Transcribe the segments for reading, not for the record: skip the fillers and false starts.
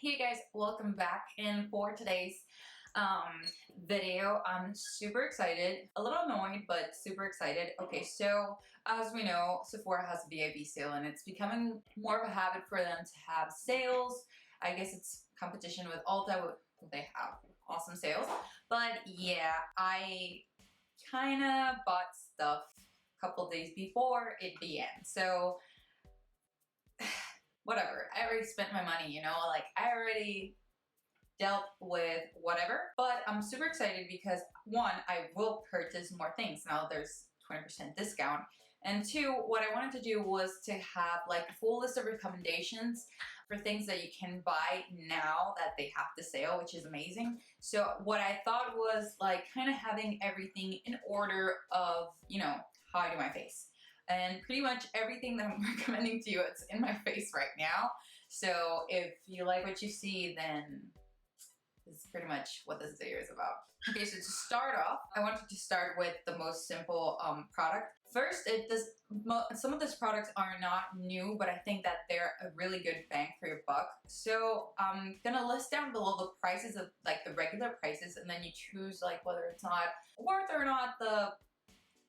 Hey guys, welcome back. And for today's video, I'm super excited, a little annoyed, but super excited. Okay, so as we know, Sephora has a VIB sale and it's becoming more of a habit for them to have sales. I guess it's competition with Ulta. They have awesome sales. But yeah, I kind of bought stuff a couple days before it began. So whatever, I already spent my money, you know, like I already dealt with whatever. But I'm super excited because one, I will purchase more things. Now there's 20% discount. And two, what I wanted to do was to have like a full list of recommendations for things that you can buy now that they have the sale, which is amazing. So what I thought was like kind of having everything in order of, you know, how I do my face. And pretty much everything that I'm recommending to you, it's in my face right now. So if you like what you see, then this is pretty much what this video is about. Okay, so to start off, I wanted to start with the most simple product. First, some of these products are not new, but I think that they're a really good bang for your buck. So I'm gonna list down below the prices of like the regular prices, and then you choose like whether it's not worth or not the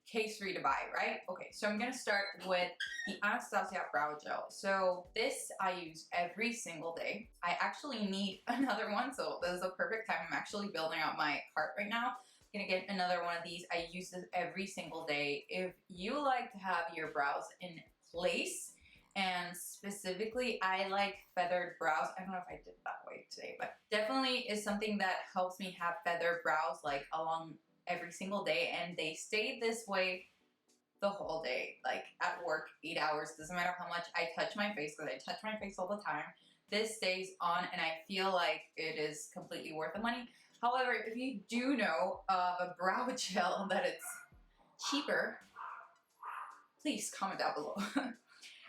case for you to buy, right? Okay, so I'm gonna start with the Anastasia Brow Gel. So this I use every single day. I actually need another one, so this is a perfect time. I'm actually building out my cart right now. I'm gonna get another one of these. I use this every single day. If you like to have your brows in place, and specifically I like feathered brows. I don't know if I did that way today, but definitely is something that helps me have feathered brows like along every single day, and they stay this way the whole day. Like at work, 8 hours, doesn't matter how much I touch my face, because I touch my face all the time. This stays on and I feel like it is completely worth the money. However, if you do know of a brow gel that it's cheaper, please comment down below.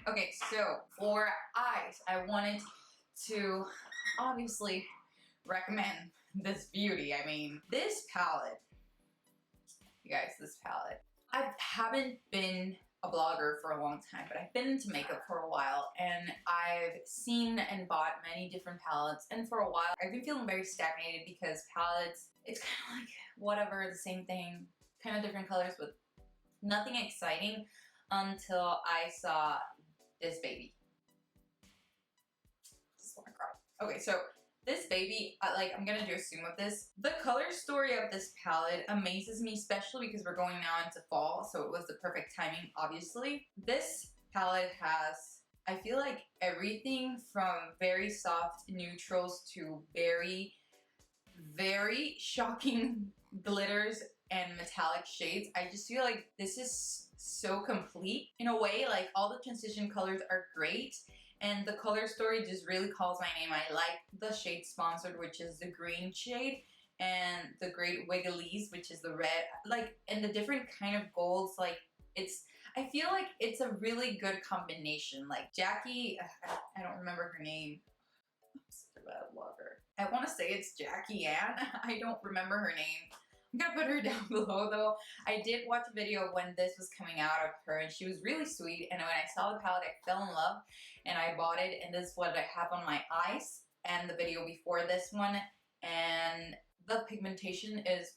Okay, so for eyes, I wanted to obviously recommend this beauty. I mean, this palette, you guys, this palette. I haven't been a blogger for a long time, but I've been into makeup for a while, and I've seen and bought many different palettes, and for a while I've been feeling very stagnated because palettes, it's kind of like whatever, the same thing, kind of different colors, but nothing exciting until I saw this baby. Just wanna cry. Okay, so this baby, I'm gonna do a zoom of this. The color story of this palette amazes me, especially because we're going now into fall, so it was the perfect timing, obviously. This palette has, I feel like, everything from very soft neutrals to very, very shocking glitters and metallic shades. I just feel like this is so complete in a way. Like all the transition colors are great, and the color story just really calls my name. I like the shade Sponsored, which is the green shade, and the Great Wigglies, which is the red, like, and the different kind of golds. Like I feel like it's a really good combination. Like Jackie, I don't remember her name. I'm such a bad blogger. I want to say it's Jackie Ann. I don't remember her name. I'm gonna put her down below though. I did watch a video when this was coming out of her, and she was really sweet, and when I saw the palette I fell in love and I bought it, and this is what I have on my eyes, and the video before this one, and the pigmentation is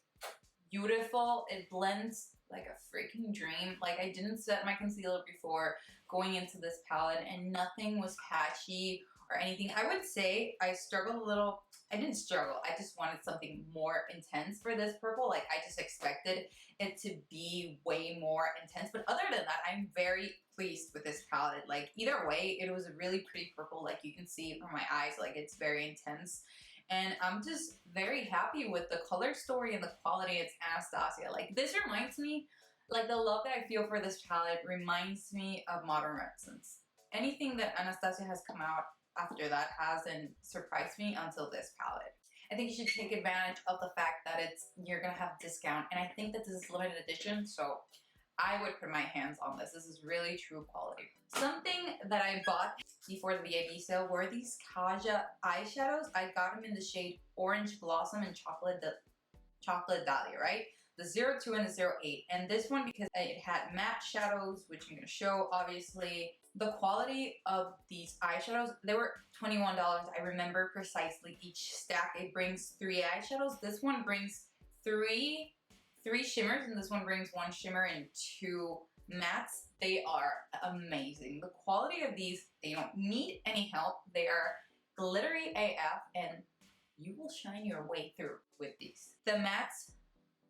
beautiful. It blends like a freaking dream. Like I didn't set my concealer before going into this palette and nothing was patchy or anything. I would say I struggled a little. I didn't struggle, I just wanted something more intense for this purple. Like I just expected it to be way more intense. But other than that, I'm very pleased with this palette. Like either way, it was a really pretty purple. Like you can see from my eyes, like it's very intense. And I'm just very happy with the color story and the quality. It's Anastasia. Like this reminds me, like the love that I feel for this palette reminds me of Modern Renaissance. Anything that Anastasia has come out after that hasn't surprised me until this palette. I think you should take advantage of the fact that you're gonna have discount, and I think that this is limited edition, so I would put my hands on this. This is really true quality. Something that I bought before the VIB sale were these Kaja eyeshadows. I got them in the shade Orange Blossom and Chocolate Dahlia, right? The 02 and the 08. And this one, because it had matte shadows, which I'm gonna show, obviously, The quality of these eyeshadows, they were $21. I remember precisely each stack. It brings 3 eyeshadows. This one brings three shimmers, and this one brings 1 shimmer and 2 mattes. They are amazing. The quality of these, they don't need any help. They are glittery AF, and you will shine your way through with these. The mattes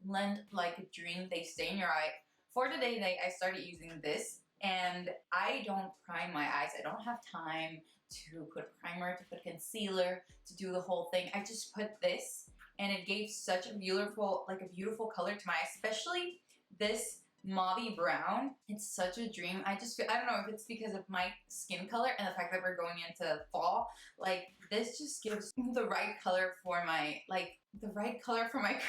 blend like a dream. They stay in your eye. For today, I started using this, and I don't prime my eyes. I don't have time to put primer, to put concealer, to do the whole thing. I just put this, and it gave such a beautiful, like a beautiful color to my eyes, especially this mauvey brown. It's such a dream. I don't know if it's because of my skin color and the fact that we're going into fall, like this just gives the right color for my,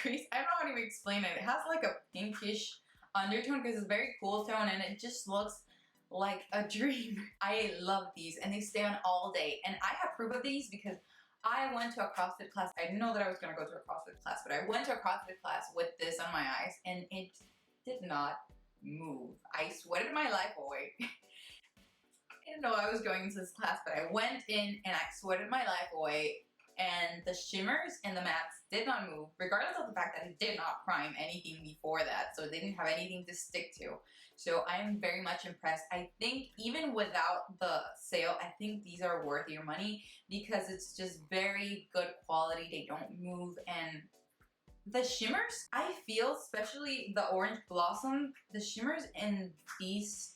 crease. I don't know how to even explain it. It has like a pinkish undertone because it's very cool tone, and it just looks like a dream. I love these, and they stay on all day, and I have proof of these because I went to a CrossFit class. I didn't know that I was going to go to a CrossFit class, but I went to a CrossFit class with this on my eyes, and it did not move. I sweated my life away. I didn't know I was going into this class, but I went in and I sweated my life away, and the shimmers and the mattes did not move, regardless of the fact that I did not prime anything before that, so they didn't have anything to stick to. So I'm very much impressed. I think even without the sale, I think these are worth your money because it's just very good quality. They don't move, and the shimmers, I feel, especially the Orange Blossom, the shimmers in these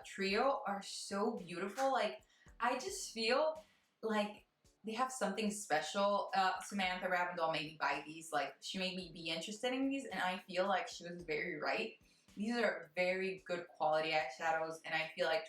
trio are so beautiful. Like, I just feel like they have something special. Samantha Ravindall made me buy these. Like, she made me be interested in these, and I feel like she was very right. These are very good quality eyeshadows, and I feel like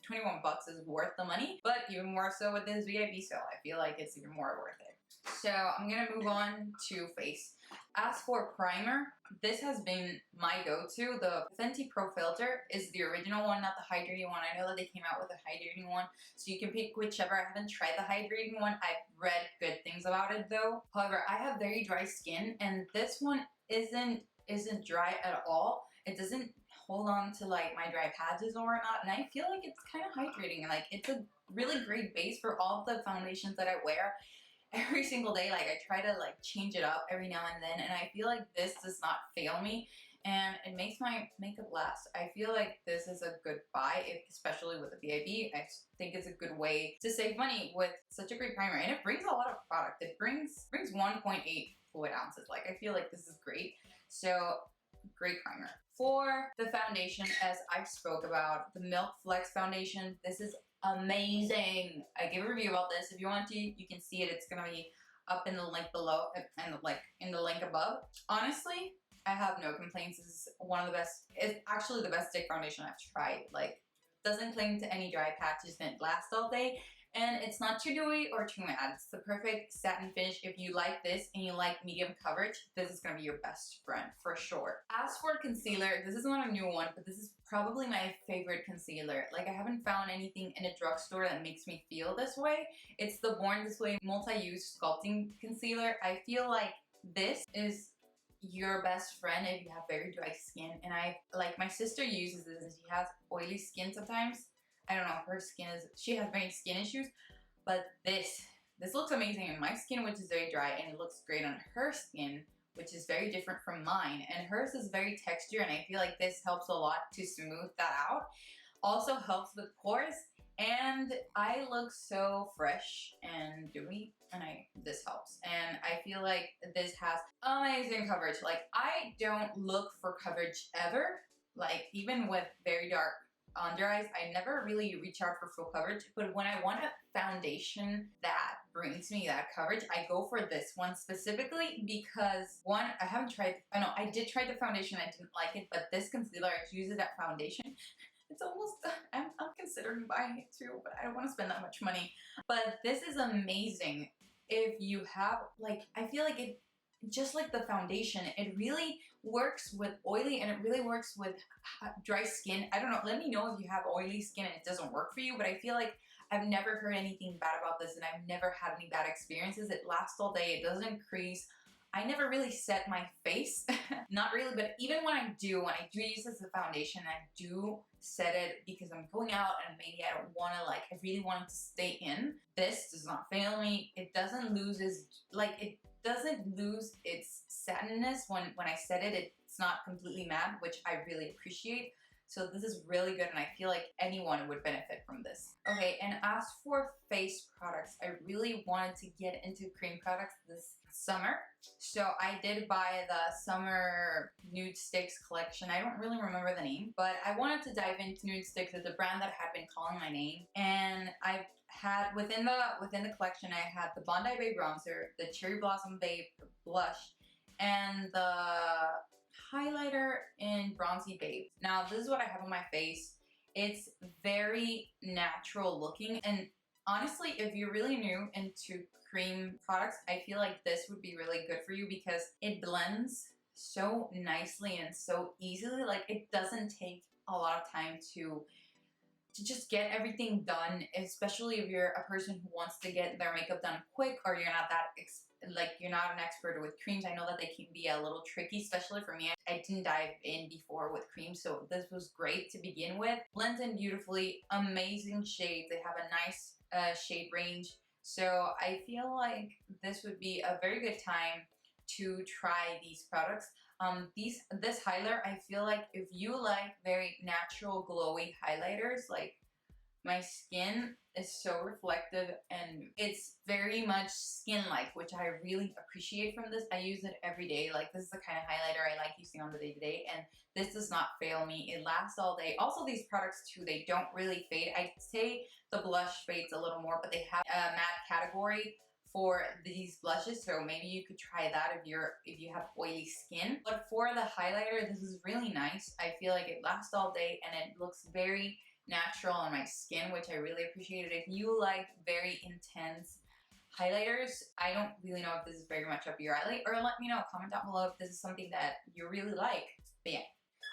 21 bucks is worth the money, but even more so with this VIB sale. I feel like it's even more worth it. So I'm gonna move on to face. As for primer, this has been my go-to. The Fenty Pro Filter is the original one, not the hydrating one. I know that they came out with a hydrating one, so you can pick whichever. I haven't tried the hydrating one. I've read good things about it though. However, I have very dry skin, and this one isn't dry at all. It doesn't hold on to like my dry patches or whatnot, and I feel like it's kind of hydrating, and like it's a really great base for all the foundations that I wear every single day. Like, I try to like change it up every now and then, and I feel like this does not fail me, and it makes my makeup last. I feel like this is a good buy, especially with the VIB. I think it's a good way to save money with such a great primer, and it brings a lot of product. It brings 1.8 fluid ounces. Like, I feel like this is great. So, great primer. For the foundation, as I spoke about, the Milk Flex foundation, this is amazing. I gave a review about this. If you want to, you can see it. It's gonna be up in the link below and like in the link above. Honestly, I have no complaints. This is one of the best. It's actually the best stick foundation I've tried. Like, doesn't cling to any dry patches, and it lasts all day. And it's not too dewy or too matte. It's the perfect satin finish. If you like this and you like medium coverage, this is gonna be your best friend for sure. As for concealer, this is not a new one, but this is probably my favorite concealer. Like, I haven't found anything in a drugstore that makes me feel this way. It's the Born This Way multi-use sculpting concealer. I feel like this is your best friend if you have very dry skin. And my sister uses this, and she has oily skin sometimes. I don't know, her skin she has very skin issues, but this looks amazing in my skin, which is very dry, and it looks great on her skin, which is very different from mine, and hers is very textured, and I feel like this helps a lot to smooth that out. Also helps with pores, and I look so fresh and dewy, and this helps. And I feel like this has amazing coverage. Like, I don't look for coverage ever, like even with very dark under eyes. I never really reach out for full coverage, but when I want a foundation that brings me that coverage, I go for this one specifically because, one, I did try the foundation, I didn't like it, but this concealer, I use it that foundation. It's almost, I'm considering buying it too, but I don't want to spend that much money. But this is amazing. If you have, like, I feel like it, just like the foundation, it really works with oily, and it really works with dry skin. I don't know, let me know if you have oily skin and it doesn't work for you, but I feel like I've never heard anything bad about this, and I've never had any bad experiences. It lasts all day, it doesn't crease. I never really set my face. Not really, but even when I do use this as a foundation, I do set it because I'm going out and maybe I don't want to, like, I really want it to stay in. This does not fail me. It doesn't lose its satinness when I set it. It's not completely matte, which I really appreciate. So this is really good and I feel like anyone would benefit from this. Okay, and as for face products, I really wanted to get into cream products this summer. So I did buy the summer NudeStix collection. I don't really remember the name, but I wanted to dive into NudeStix. It's a brand that had been calling my name. And I've had, within the collection, I had the Bondi Babe bronzer, the Cherry Blossom Babe blush, and the highlighter in Bouncy Babe. Now this is what I have on my face. It's very natural looking, and honestly, if you're really new into cream products, I feel like this would be really good for you because it blends so nicely and so easily. Like, it doesn't take a lot of time to just get everything done, especially if you're a person who wants to get their makeup done quick, or you're not that you're not an expert with creams. I know that they can be a little tricky, especially for me. I didn't dive in before with creams, so this was great to begin with. Blends in beautifully, amazing shades. They have a nice shade range, so I feel like this would be a very good time to try these products. This highlighter, I feel like if you like very natural glowy highlighters, like, my skin is so reflective and it's very much skin-like, which I really appreciate from this. I use it every day. Like, this is the kind of highlighter I like using on the day-to-day, and this does not fail me. It lasts all day. Also, these products too, they don't really fade. I'd say the blush fades a little more, but they have a matte category for these blushes, so maybe you could try that if you have oily skin. But for the highlighter, this is really nice. I feel like it lasts all day and it looks very natural on my skin, which I really appreciated. If you like very intense highlighters, I don't really know if this is very much up your alley, or let me know, comment down below if this is something that you really like. But yeah.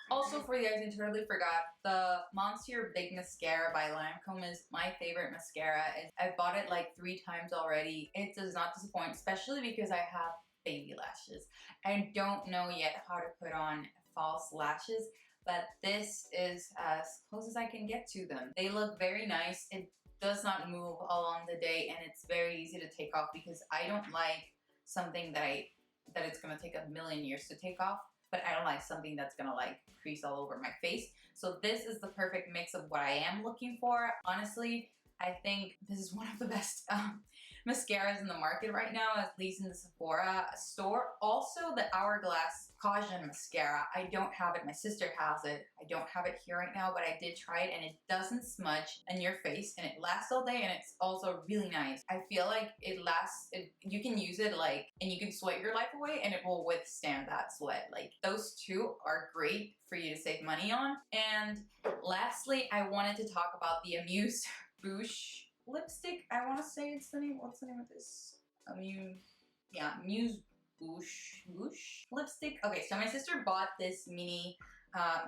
Also, for you guys, I totally forgot, the Monster Big Mascara by Lancome is my favorite mascara. I've bought it like 3 times already. It does not disappoint, especially because I have baby lashes. I don't know yet how to put on false lashes, but this is as close as I can get to them. They look very nice. It does not move along the day, and it's very easy to take off because I don't like something that it's gonna take a million years to take off, but I don't like something that's gonna like crease all over my face. So this is the perfect mix of what I am looking for. Honestly, I think this is one of the best mascaras in the market right now, at least in the Sephora store. Also, the Hourglass Kaja mascara. I don't have it. My sister has it. I don't have it here right now, but I did try it, and it doesn't smudge in your face, and it lasts all day, and it's also really nice. I feel like it lasts, you can use it like, and you can sweat your life away, and it will withstand that sweat. Like, those two are great for you to save money on. And lastly, I wanted to talk about the Amuse Bouche lipstick. I want to say it's the name. What's the name of this? Amuse. Yeah, Amuse Bouche lipstick. Okay, so my sister bought this mini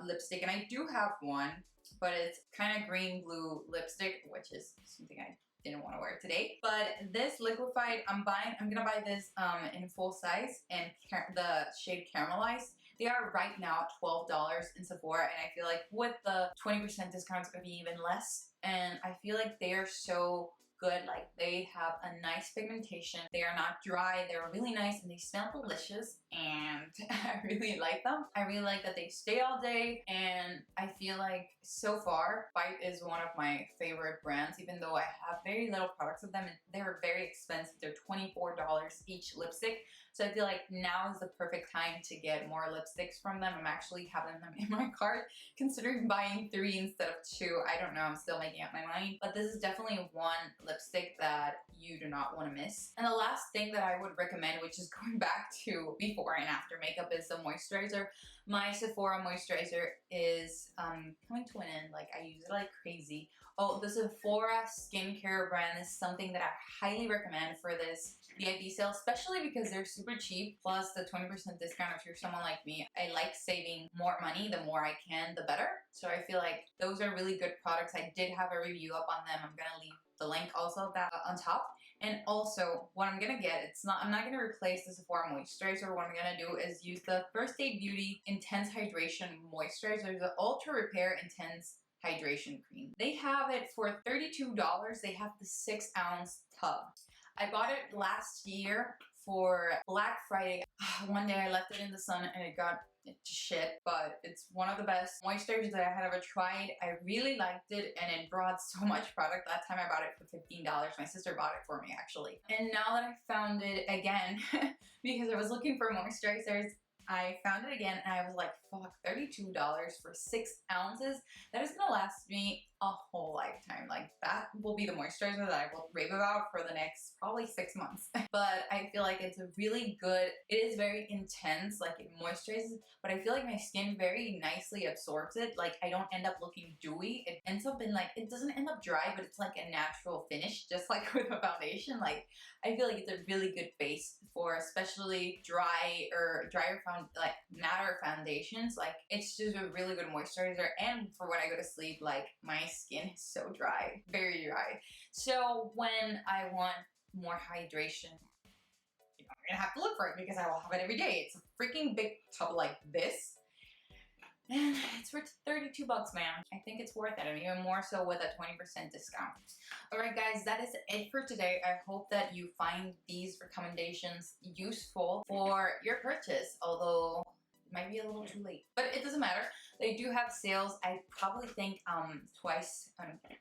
lipstick, and I do have one, but it's kind of green blue lipstick, which is something I didn't want to wear today. But this Liquified, I'm gonna buy this in full size, and the shade Caramelized. They are right now at $12 in Sephora, and I feel like with the 20% discount, it's gonna be even less. And I feel like they are so good. Like, they have a nice pigmentation. They are not dry. They're really nice, and they smell delicious, and I really like them. I really like that they stay all day, and I feel like so far, VIB is one of my favorite brands, even though I have very little products of them, and they're very expensive. They're $24 each lipstick. So I feel like now is the perfect time to get more lipsticks from them. I'm actually having them in my cart, considering buying 3 instead of 2. I don't know, I'm still making up my mind. But this is definitely one lipstick that you do not want to miss. And the last thing that I would recommend, which is going back to before and after makeup, is the moisturizer. My Sephora moisturizer is coming to an end. Like, I use it like crazy. Oh, the Sephora skincare brand is something that I highly recommend for this VIB sale, especially because they're super cheap, plus the 20% discount if you're someone like me. I like saving more money. The more I can, the better. So I feel like those are really good products. I did have a review up on them. I'm gonna leave the link also of that on top. And also, what I'm gonna get, I'm not gonna replace the Sephora moisturizer. What I'm gonna do is use the First Aid Beauty Intense Hydration Moisturizer, the Ultra Repair Intense Hydration Cream. They have it for $32. They have the 6-ounce tub. I bought it last year for Black Friday. One day I left it in the sun and it got shit, but it's one of the best moisturizers that I had ever tried. I really liked it and it brought so much product. That time I bought it for $15. My sister bought it for me actually. And now that I found it again, because I was looking for moisturizers, I found it again and I was like, fuck, $32 for 6 ounces? That is gonna last me a whole lifetime. Like, that will be the moisturizer that I will rave about for the next probably 6 months. But I feel like it's a really good, it is very intense, like it moisturizes, but I feel like my skin very nicely absorbs it. Like, I don't end up looking dewy. It ends up in like, it doesn't end up dry, but it's like a natural finish, just like with a foundation. Like, I feel like it's a really good base for especially drier like matter foundations. Like, it's just a really good moisturizer. And for when I go to sleep, like, my skin is so dry, very dry. So when I want more hydration, you know, I'm gonna have to look for it because I will have it every day. It's a freaking big tub like this. And it's for $32, man. I think it's worth it, and even more so with a 20% discount. Alright guys, that is it for today. I hope that you find these recommendations useful for your purchase, although it might be a little too late. But it doesn't matter. They do have sales. I probably think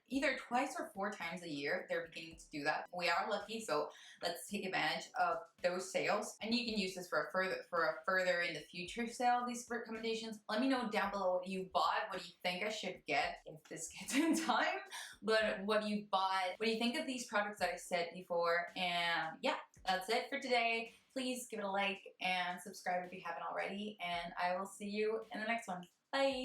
either twice or 4 times a year they're beginning to do that. We are lucky, so let's take advantage of those sales. And you can use this for a further in the future sale, these recommendations. Let me know down below what you bought, what you think I should get if this gets in time, but what you bought, what do you think of these products that I said before. And yeah, that's it for today. Please give it a like and subscribe if you haven't already, and I will see you in the next one. Bye!